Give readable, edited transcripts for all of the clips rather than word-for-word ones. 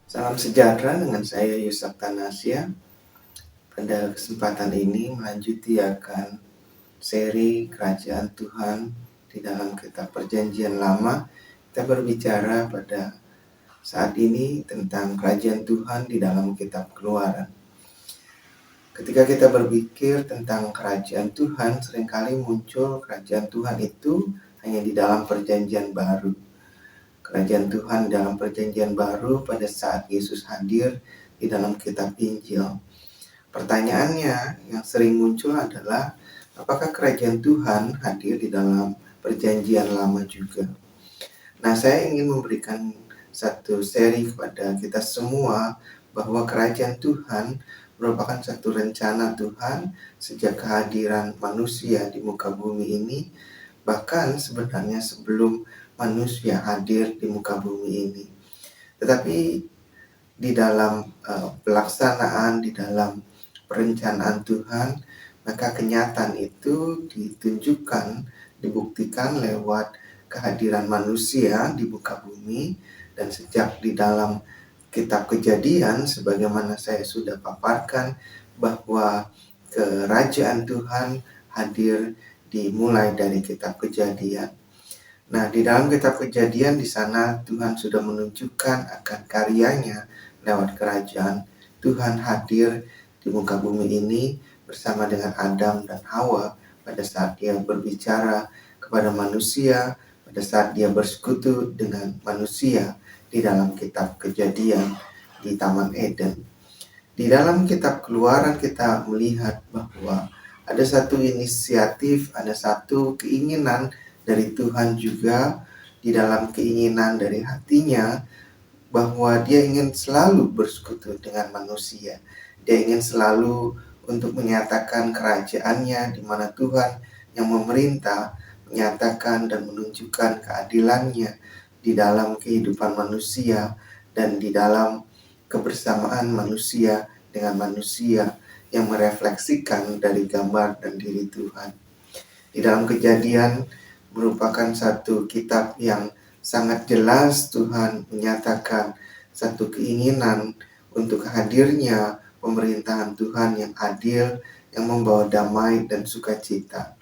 Salam sejahtera dengan saya Yusak Tanasya. Pada kesempatan ini melanjuti akan seri Kerajaan Tuhan di dalam kitab Perjanjian Lama. Kita berbicara pada saat ini tentang Kerajaan Tuhan di dalam kitab Keluaran. Ketika kita berpikir tentang Kerajaan Tuhan, seringkali muncul Kerajaan Tuhan itu hanya di dalam Perjanjian Baru. Kerajaan Tuhan dalam Perjanjian Baru pada saat Yesus hadir di dalam kitab Injil. Pertanyaannya yang sering muncul adalah, apakah kerajaan Tuhan hadir di dalam Perjanjian Lama juga? Nah, saya ingin memberikan satu seri kepada kita semua bahwa kerajaan Tuhan merupakan satu rencana Tuhan sejak kehadiran manusia di muka bumi ini, bahkan sebenarnya sebelum manusia hadir di muka bumi ini. Tetapi di dalam pelaksanaan, di dalam perencanaan Tuhan, maka kenyataan itu ditunjukkan, dibuktikan lewat kehadiran manusia di muka bumi. Dan sejak di dalam kitab Kejadian, sebagaimana saya sudah paparkan, bahwa kerajaan Tuhan hadir dimulai dari kitab Kejadian. Nah, di dalam kitab Kejadian di sana Tuhan sudah menunjukkan akan karyanya lewat kerajaan. Tuhan hadir di muka bumi ini bersama dengan Adam dan Hawa pada saat dia berbicara kepada manusia, pada saat dia bersekutu dengan manusia di dalam kitab Kejadian di Taman Eden. Di dalam kitab Keluaran kita melihat bahwa ada satu inisiatif, ada satu keinginan dari Tuhan juga di dalam keinginan dari hatinya bahwa dia ingin selalu bersekutu dengan manusia. Dia ingin selalu untuk menyatakan kerajaannya di mana Tuhan yang memerintah, menyatakan dan menunjukkan keadilannya di dalam kehidupan manusia dan di dalam kebersamaan manusia dengan manusia yang merefleksikan dari gambar dan diri Tuhan. Di dalam Kejadian merupakan satu kitab yang sangat jelas Tuhan menyatakan satu keinginan untuk hadirnya pemerintahan Tuhan yang adil, yang membawa damai dan sukacita.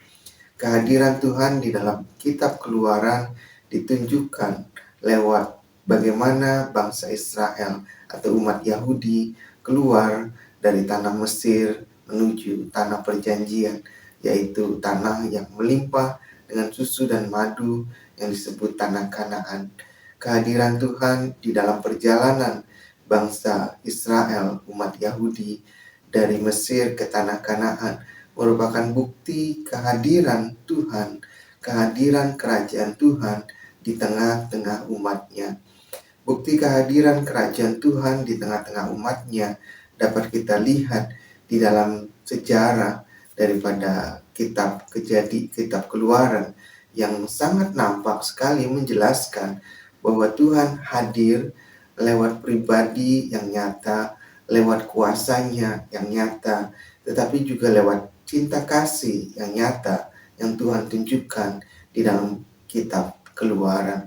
Kehadiran Tuhan di dalam kitab Keluaran ditunjukkan lewat bagaimana bangsa Israel atau umat Yahudi keluar dari tanah Mesir menuju tanah perjanjian, yaitu tanah yang melimpah dengan susu dan madu yang disebut tanah Kanaan. Kehadiran Tuhan di dalam perjalanan bangsa Israel, umat Yahudi dari Mesir ke tanah Kanaan merupakan bukti kehadiran Tuhan, kehadiran kerajaan Tuhan di tengah-tengah umatnya. Bukti kehadiran kerajaan Tuhan di tengah-tengah umatnya dapat kita lihat di dalam sejarah daripada kitab Keluaran yang sangat nampak sekali menjelaskan bahwa Tuhan hadir lewat pribadi yang nyata, lewat kuasanya yang nyata, tetapi juga lewat cinta kasih yang nyata yang Tuhan tunjukkan di dalam kitab Keluaran.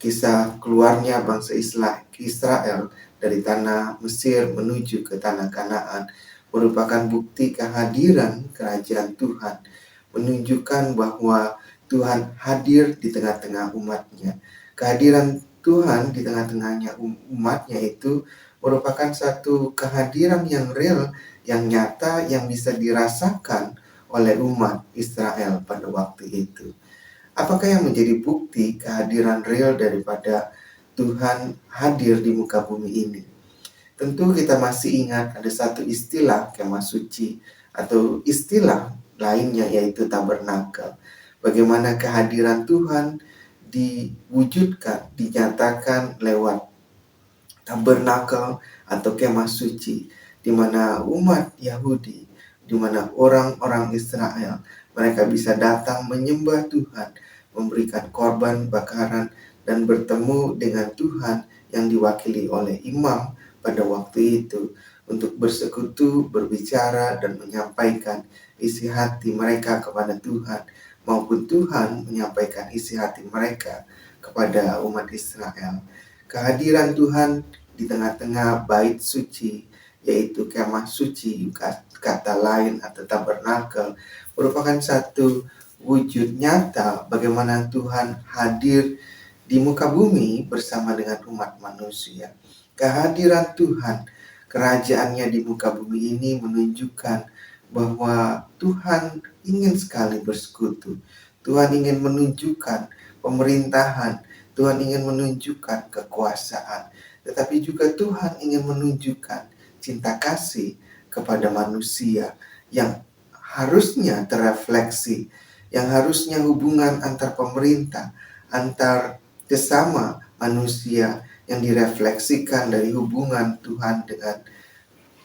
Kisah keluarnya bangsa Israel dari tanah Mesir menuju ke tanah Kanaan merupakan bukti kehadiran kerajaan Tuhan, menunjukkan bahwa Tuhan hadir di tengah-tengah umatnya. Kehadiran Tuhan di tengah-tengahnya umatnya itu merupakan satu kehadiran yang real, yang nyata, yang bisa dirasakan oleh umat Israel pada waktu itu. Apakah yang menjadi bukti kehadiran real daripada Tuhan hadir di muka bumi ini? Tentu kita masih ingat ada satu istilah kemah suci atau istilah lainnya yaitu tabernakel. Bagaimana kehadiran Tuhan diwujudkan, dinyatakan lewat tabernakel atau kemah suci, di mana umat Yahudi, di mana orang-orang Israel, mereka bisa datang menyembah Tuhan, memberikan korban bakaran, dan bertemu dengan Tuhan yang diwakili oleh imam pada waktu itu untuk bersekutu, berbicara, dan menyampaikan isi hati mereka kepada Tuhan, maupun Tuhan menyampaikan isi hati mereka kepada umat Israel. Kehadiran Tuhan di tengah-tengah bait suci, yaitu kemah suci, kata lain atau tabernakel, merupakan satu wujud nyata bagaimana Tuhan hadir di muka bumi bersama dengan umat manusia. Kehadiran Tuhan, kerajaannya di muka bumi ini menunjukkan bahwa Tuhan ingin sekali bersekutu. Tuhan ingin menunjukkan pemerintahan, Tuhan ingin menunjukkan kekuasaan, tetapi juga Tuhan ingin menunjukkan cinta kasih kepada manusia yang harusnya terrefleksi, yang harusnya hubungan antar pemerintah, antar sesama manusia yang direfleksikan dari hubungan Tuhan dengan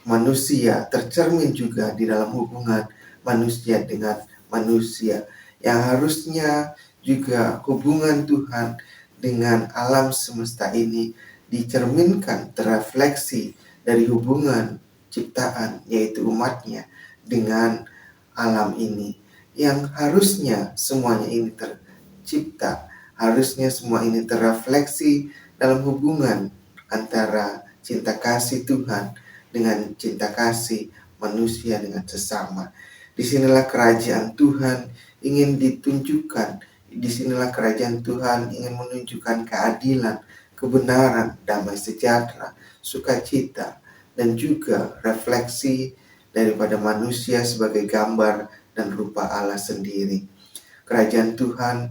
manusia, tercermin juga di dalam hubungan manusia dengan manusia, yang harusnya juga hubungan Tuhan dengan alam semesta ini dicerminkan, terrefleksi dari hubungan ciptaan, yaitu umatnya dengan alam ini, yang harusnya semuanya ini tercipta, harusnya semua ini terrefleksi dalam hubungan antara cinta kasih Tuhan dengan cinta kasih manusia dengan sesama. Disinilah kerajaan Tuhan ingin ditunjukkan. Disinilah kerajaan Tuhan ingin menunjukkan keadilan, kebenaran, damai sejahtera, sukacita, dan juga refleksi daripada manusia sebagai gambar dan rupa Allah sendiri. Kerajaan Tuhan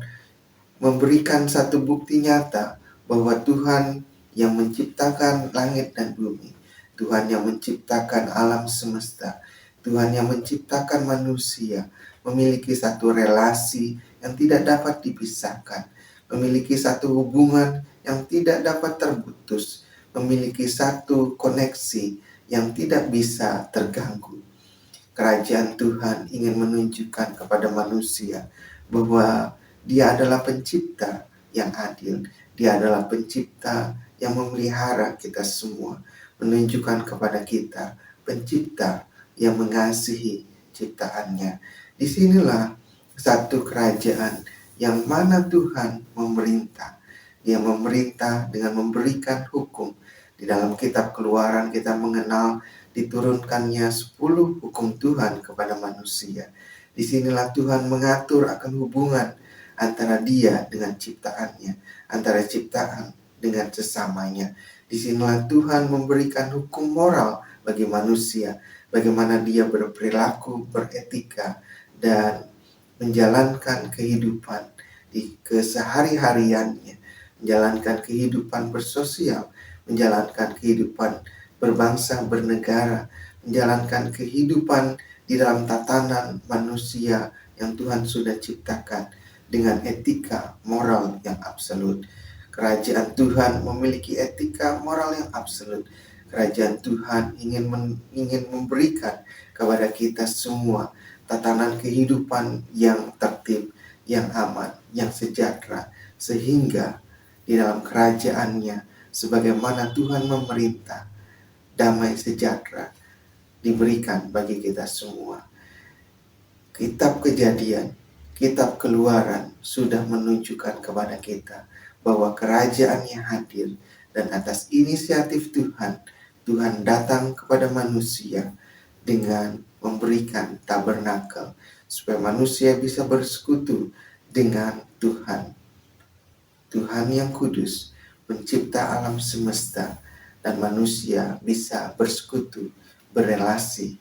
memberikan satu bukti nyata bahwa Tuhan yang menciptakan langit dan bumi, Tuhan yang menciptakan alam semesta, Tuhan yang menciptakan manusia, memiliki satu relasi yang tidak dapat dipisahkan, memiliki satu hubungan yang tidak dapat terputus, memiliki satu koneksi yang tidak bisa terganggu. Kerajaan Tuhan ingin menunjukkan kepada manusia bahwa Dia adalah pencipta yang adil. Dia adalah pencipta yang memelihara kita semua, menunjukkan kepada kita pencipta yang mengasihi ciptaannya. Disinilah satu kerajaan yang mana Tuhan memerintah. Dia memerintah dengan memberikan hukum. Di dalam kitab Keluaran kita mengenal diturunkannya 10 hukum Tuhan kepada manusia. Disinilah Tuhan mengatur akan hubungan antara Dia dengan ciptaannya, antara ciptaan dengan sesamanya. Disinilah Tuhan memberikan hukum moral bagi manusia, bagaimana dia berperilaku, beretika, dan menjalankan kehidupan di kesehari-hariannya, menjalankan kehidupan bersosial, menjalankan kehidupan berbangsa, bernegara, menjalankan kehidupan di dalam tatanan manusia yang Tuhan sudah ciptakan dengan etika moral yang absolut. Kerajaan Tuhan memiliki etika moral yang absolut. Kerajaan Tuhan ingin memberikan kepada kita semua tatanan kehidupan yang tertib, yang aman, yang sejahtera, sehingga di dalam kerajaannya, sebagaimana Tuhan memerintah, damai sejahtera diberikan bagi kita semua. Kitab Kejadian, kitab Keluaran sudah menunjukkan kepada kita bahwa kerajaannya hadir, dan atas inisiatif Tuhan, Tuhan datang kepada manusia dengan memberikan tabernakel supaya manusia bisa bersekutu dengan Tuhan. Tuhan yang kudus, pencipta alam semesta, dan manusia bisa bersekutu, berelasi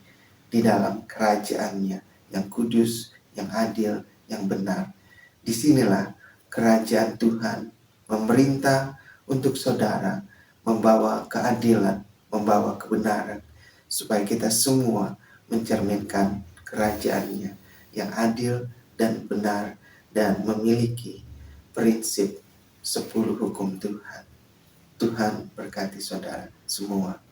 di dalam kerajaannya yang kudus, yang adil, yang benar. Disinilah kerajaan Tuhan memerintah untuk saudara, membawa keadilan, membawa kebenaran, supaya kita semua mencerminkan kerajaannya yang adil dan benar, dan memiliki prinsip 10 hukum Tuhan. Tuhan berkati saudara semua.